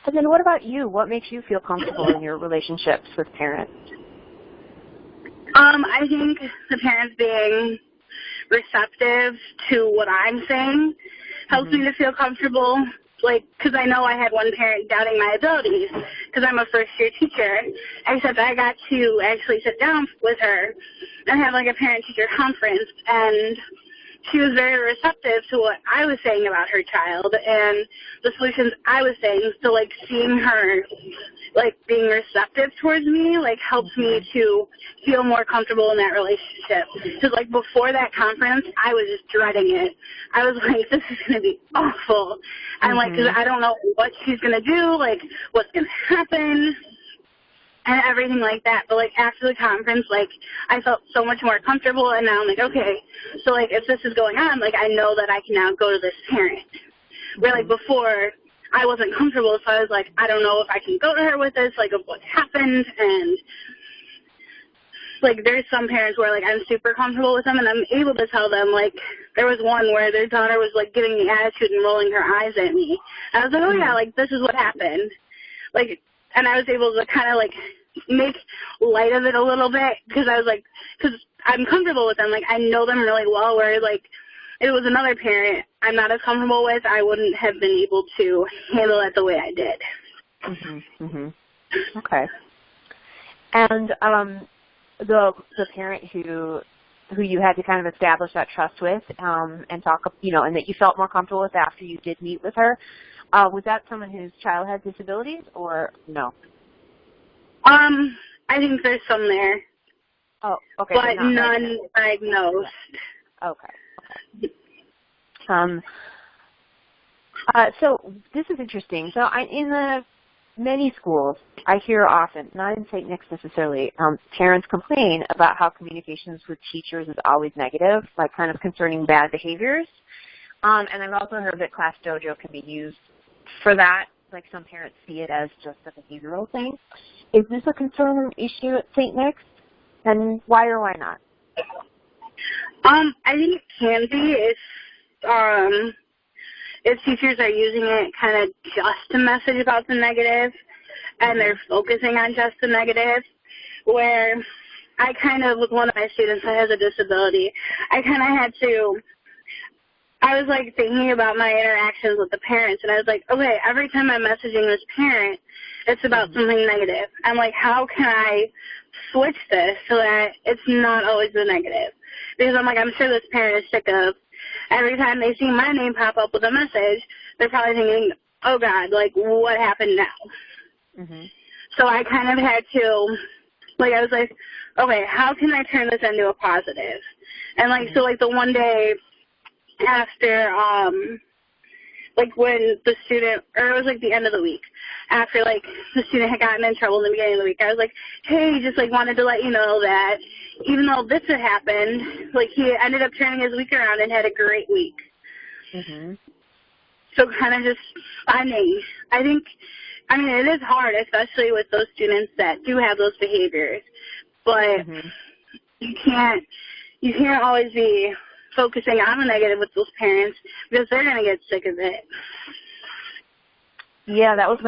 And then what about you? What makes you feel comfortable in your relationships with parents? I think the parents being receptive to what I'm saying helps me to feel comfortable. Like, because I know I had one parent doubting my abilities because I'm a first-year teacher, except I got to actually sit down with her and have, like, a parent-teacher conference, and she was very receptive to what I was saying about her child and the solutions I was saying. So, like, seeing her, like, being receptive towards me, like, helps me to feel more comfortable in that relationship. Because, like, before that conference, I was just dreading it. I was like, this is going to be awful. And, like, because I don't know what she's going to do, like, what's going to happen, and everything like that. But, like, after the conference, like, I felt so much more comfortable, and now I'm like, okay, so, like, if this is going on, like, I know that I can now go to this parent. Where, like, before, I wasn't comfortable, so I was like, I don't know if I can go to her with this, like, of what happened, and, like, there's some parents where, like, I'm super comfortable with them, and I'm able to tell them, like, there was one where their daughter was, like, giving me attitude and rolling her eyes at me. And I was like, oh, yeah, like, this is what happened. Like, and I was able to kind of, like, make light of it a little bit because I was like, because I'm comfortable with them. Like, I know them really well, where, like, if it was another parent I'm not as comfortable with, I wouldn't have been able to handle it the way I did. Okay. And the parent who you had to kind of establish that trust with and talk, you know, and that you felt more comfortable with after you did meet with her, was that someone whose child had disabilities or no? I think there's some there. Oh, okay. But none diagnosed. Okay. So this is interesting. So in the many schools, I hear often, not in St. Nick's necessarily, parents complain about how communications with teachers is always negative, like kind of concerning bad behaviors. And I've also heard that Class Dojo can be used for that. Like some parents see it as just a behavioral thing. Is this a concern or issue at St. Nick's? And why or why not? I think it can be if teachers are using it kind of just to message about the negative and they're focusing on just the negative, where I kind of, with one of my students that has a disability, I was, like, thinking about my interactions with the parents, and I was like, okay, every time I'm messaging this parent, it's about something negative. I'm like, how can I switch this so that it's not always the negative? Because I'm like, I'm sure this parent is sick of every time they see my name pop up with a message, they're probably thinking, oh, God, like, what happened now? So I kind of had to, like, I was like, okay, how can I turn this into a positive? And, like, so, like, the one day after, like, when the student, or it was, like, the end of the week, after, like, the student had gotten in trouble in the beginning of the week, I was like, hey, just, like, wanted to let you know that even though this had happened, like, he ended up turning his week around and had a great week. So kind of just finding, I mean, it is hard, especially with those students that do have those behaviors, but you can't always be focusing on the negative with those parents because they're going to get sick of it. Yeah, that was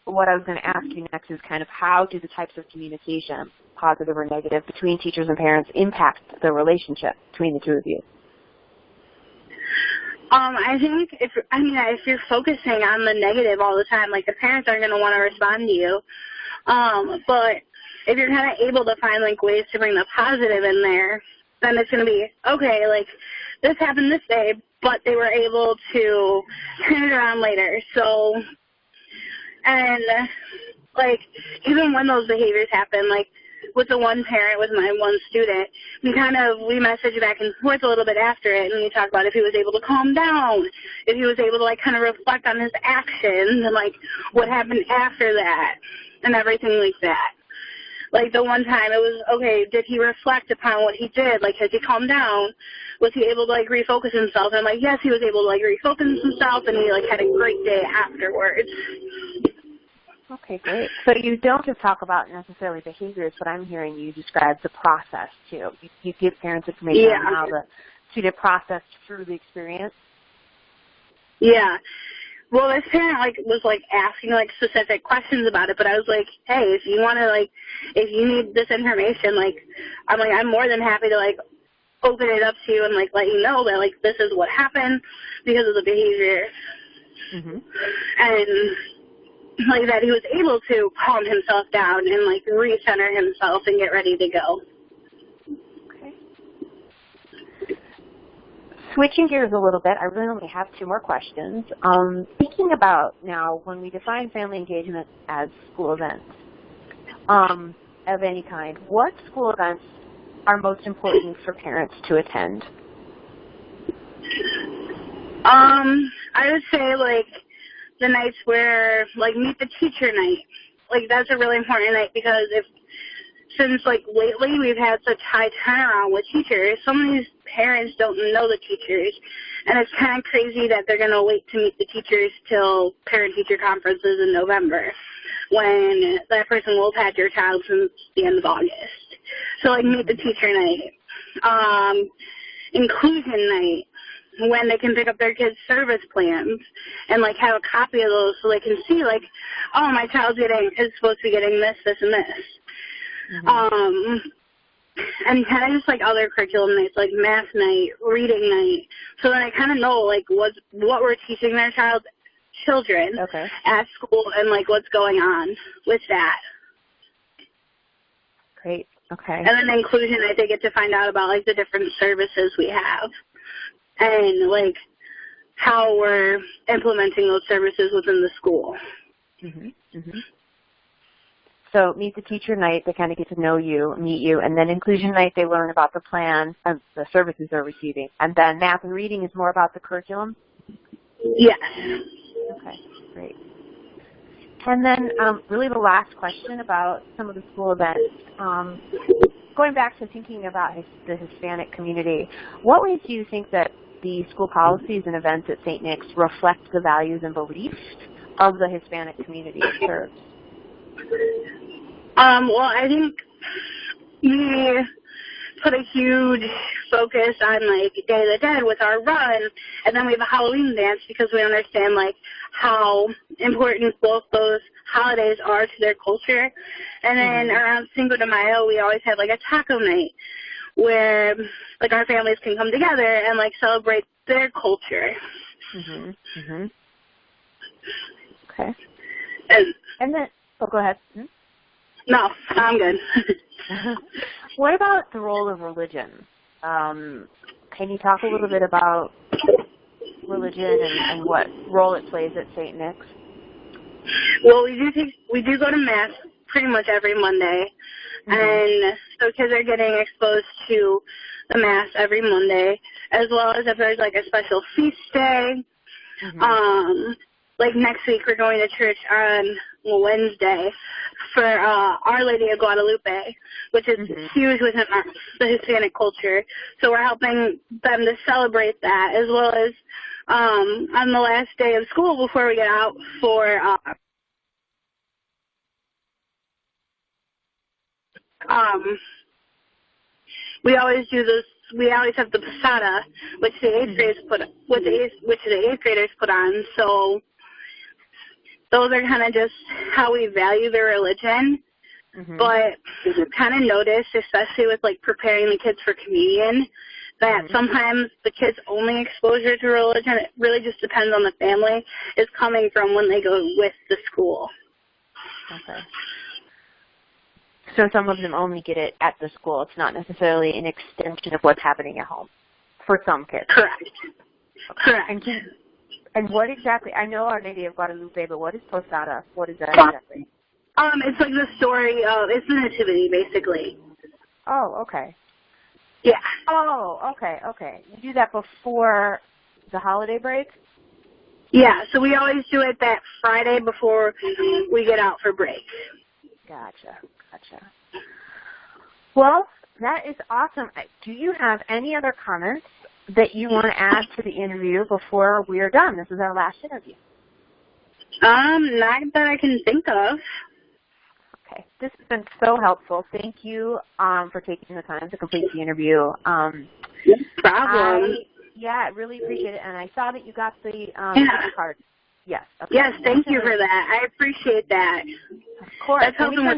what I was going to ask you next is kind of how do the types of communication, positive or negative, between teachers and parents impact the relationship between the two of you? I think if you're focusing on the negative all the time, like, the parents aren't going to want to respond to you. But if you're kind of able to find, like, ways to bring the positive in there, then it's going to be, okay, like, this happened this day, but they were able to turn it around later. So, and, like, even when those behaviors happen, like, with the one parent, with my one student, we messaged back and forth a little bit after it, and we talked about if he was able to calm down, if he was able to, like, kind of reflect on his actions and, like, what happened after that and everything like that. Like, the one time it was, okay, did he reflect upon what he did? Like, has he calmed down? Was he able to, like, refocus himself? And I'm like, yes, he was able to, like, refocus himself, and he, like, had a great day afterwards. Okay, great. So you don't just talk about necessarily behaviors, but I'm hearing you describe the process, too. You give parents information on how the student processed through the experience? Yeah. well, this parent, like, was, like, asking, like, specific questions about it, but I was like, hey, if you want to, like, if you need this information, like, I'm more than happy to, like, open it up to you and, like, let you know that, like, this is what happened because of the behavior. Mm-hmm. And, like, that he was able to calm himself down and, like, recenter himself and get ready to go. Okay. Switching gears a little bit, I really only have 2 more questions. Thinking about now, when we define family engagement as school events of any kind, what school events are most important for parents to attend? I would say, like, the nights where, like, meet the teacher night. Like, that's a really important night because since, like, lately we've had such high turnaround with teachers, some of these parents don't know the teachers. And it's kind of crazy that they're going to wait to meet the teachers till parent-teacher conferences in November when that person will have had your child since the end of August. So, like, meet the teacher night. Inclusion night, when they can pick up their kids' service plans and, like, have a copy of those so they can see, like, oh, my child's is supposed to be getting this, this, and this. Mm-hmm. And kind of just, like, other curriculum nights, like math night, reading night, so that I kind of know, like, what we're teaching their children at school and, like, what's going on with that. Great. Okay. And then inclusion night, they get to find out about, like, the different services we have and, like, how we're implementing those services within the school. Mm-hmm. Mm-hmm. So meet the teacher night, they kind of get to know you, meet you, and then inclusion night, they learn about the plan of the services they're receiving. And then math and reading is more about the curriculum? Yes. Okay, great. And then really the last question about some of the school events. Going back to thinking about the Hispanic community, what ways do you think that the school policies and events at St. Nick's reflect the values and beliefs of the Hispanic community it serves? Well, I think we put a huge focus on, like, Day of the Dead with our run, and then we have a Halloween dance because we understand, like, how important both those holidays are to their culture. And then around Cinco de Mayo, we always have, like, a taco night where, like, our families can come together and, like, celebrate their culture. Mm-hmm. Mm-hmm. Okay. And then, go ahead. Hmm? No, I'm good. What about the role of religion? Can you talk a little bit about religion and what role it plays at St. Nick's? Well, we do go to Mass pretty much every Monday, and so kids are getting exposed to the Mass every Monday, as well as if there's, like, a special feast day. Like, next week we're going to church on Wednesday for Our Lady of Guadalupe, which is huge within the Hispanic culture. So we're helping them to celebrate that, as well as on the last day of school before we get out for we always do this. We always have the posada, which the eighth graders put on. So those are kind of just how we value their religion. But kind of notice, especially with, like, preparing the kids for communion, that sometimes the kids' only exposure to religion, it really just depends on the family, is coming from when they go with the school. Okay. So some of them only get it at the school. It's not necessarily an extension of what's happening at home for some kids. Correct. Correct. And what exactly, I know Our Lady of Guadalupe, but what is Posada? What is that exactly? It's like the story of, it's the nativity, basically. Oh, okay. Yeah. Oh, okay. You do that before the holiday break? Yeah, so we always do it that Friday before we get out for break. Gotcha. Well, that is awesome. Do you have any other comments that you want to add to the interview before we are done? This is our last interview. Not that I can think of. Okay. This has been so helpful. Thank you for taking the time to complete the interview. No problem. I really appreciate it. And I saw that you got the card. Yes. Okay. Yes, thank you for that. I appreciate that. Of course. That's helping with